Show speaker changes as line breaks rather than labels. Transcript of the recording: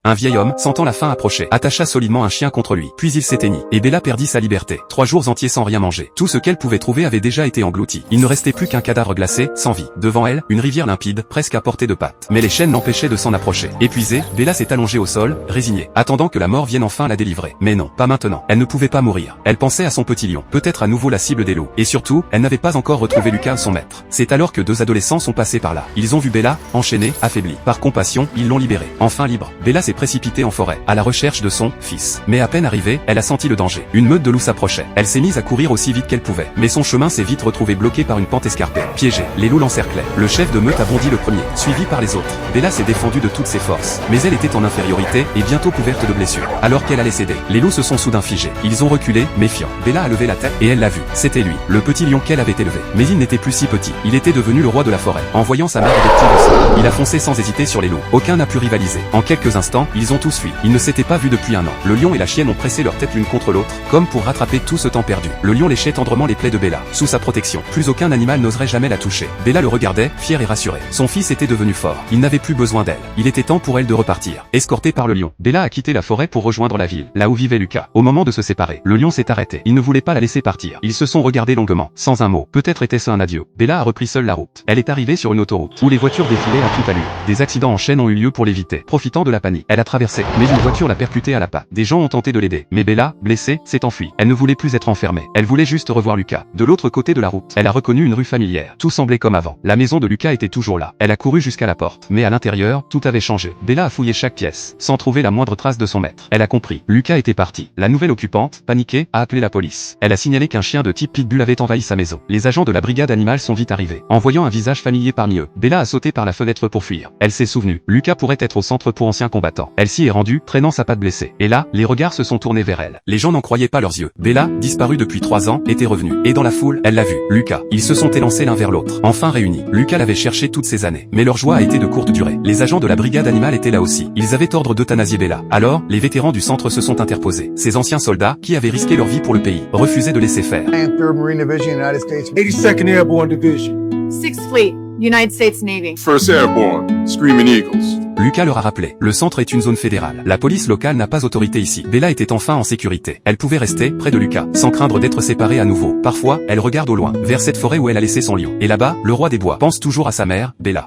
Un vieil homme, sentant la faim approcher, attacha solidement un chien contre lui. Puis il s'éteignit, et Bella perdit sa liberté. 3 jours entiers sans rien manger. Tout ce qu'elle pouvait trouver avait déjà été englouti. Il ne restait plus qu'un cadavre glacé, sans vie. Devant elle, une rivière limpide, presque à portée de pattes. Mais les chaînes l'empêchaient de s'en approcher. Épuisée, Bella s'est allongée au sol, résignée, attendant que la mort vienne enfin la délivrer. Mais non, pas maintenant. Elle ne pouvait pas mourir. Elle pensait à son petit lion, peut-être à nouveau la cible des loups. Et surtout, elle n'avait pas encore retrouvé Lucas, son maître. C'est alors que 2 adolescents sont passés par là. Ils ont vu Bella, enchaînée, affaiblie. Par compassion, ils l'ont libérée. Enfin libre, Bella s'est précipitée en forêt, à la recherche de son fils. Mais à peine arrivée, elle a senti le danger. Une meute de loups s'approchait. Elle s'est mise à courir aussi vite qu'elle pouvait. Mais son chemin s'est vite retrouvé bloqué par une pente escarpée. Piégée, les loups l'encerclaient. Le chef de meute a bondi le premier, suivi par les autres. Bella s'est défendue de toutes ses forces. Mais elle était en infériorité, et bientôt couverte de blessures. Alors qu'elle allait céder, les loups se sont soudain figés. Ils ont reculé, méfiants. Bella a levé la tête, et elle l'a vu. C'était lui, le petit lion qu'elle avait élevé. Mais il n'était plus si petit. Il était devenu le roi de la forêt. En voyant sa mère adoptive au sol, il a foncé sans hésiter sur les loups. Aucun n'a pu rivaliser. En quelques instants, ils ont tous fui. Ils ne s'étaient pas vus depuis un an. Le lion et la chienne ont pressé leurs têtes l'une contre l'autre, comme pour rattraper tout ce temps perdu. Le lion léchait tendrement les plaies de Bella. Sous sa protection, plus aucun animal n'oserait jamais la toucher. Bella le regardait, fière et rassurée. Son fils était devenu fort. Il n'avait plus besoin d'elle. Il était temps pour elle de repartir. Escortée par le lion, Bella a quitté la forêt pour rejoindre la ville, là où vivait Lucas. Au moment de se séparer, le lion s'est arrêté. Il ne voulait pas la laisser partir. Ils se sont regardés longuement, sans un mot. Peut-être était-ce un adieu. Bella a repris seule la route. Elle est arrivée sur une autoroute, où les voitures défilaient à toute allure. Des accidents en chaîne ont eu lieu pour l'éviter. Profitant de la panique, elle a traversé, mais une voiture l'a percutée à la patte. Des gens ont tenté de l'aider, mais Bella, blessée, s'est enfuie. Elle ne voulait plus être enfermée. Elle voulait juste revoir Lucas. De l'autre côté de la route, elle a reconnu une rue familière. Tout semblait comme avant. La maison de Lucas était toujours là. Elle a couru jusqu'à la porte, mais à l'intérieur, tout avait changé. Bella a fouillé chaque pièce, sans trouver la moindre trace de son maître. Elle a compris. Lucas était parti. La nouvelle occupante, paniquée, a appelé la police. Elle a signalé qu'un chien de type pitbull avait envahi sa maison. Les agents de la brigade animale sont vite arrivés. En voyant un visage familier parmi eux, Bella a sauté par la fenêtre pour fuir. Elle s'est souvenue. Lucas pourrait être au centre pour anciens combattants. Elle s'y est rendue, traînant sa patte blessée. Et là, les regards se sont tournés vers elle. Les gens n'en croyaient pas leurs yeux. Bella, disparue depuis 3 ans, était revenue. Et dans la foule, elle l'a vu. Lucas. Ils se sont élancés l'un vers l'autre. Enfin réunis. Lucas l'avait cherché toutes ces années. Mais leur joie a été de courte durée. Les agents de la brigade animale étaient là aussi. Ils avaient ordre d'euthanasier Bella. Alors, les vétérans du centre se sont interposés. Ces anciens soldats, qui avaient risqué leur vie pour le pays, refusaient de laisser faire.
82nd Airborne Division.
6th Fleet, United States Navy.
1st Airborne, Screaming Eagles.
Lucas leur a rappelé. Le centre est une zone fédérale. La police locale n'a pas autorité ici. Bella était enfin en sécurité. Elle pouvait rester près de Lucas, sans craindre d'être séparée à nouveau. Parfois, elle regarde au loin, vers cette forêt où elle a laissé son lion. Et là-bas, le roi des bois pense toujours à sa mère, Bella.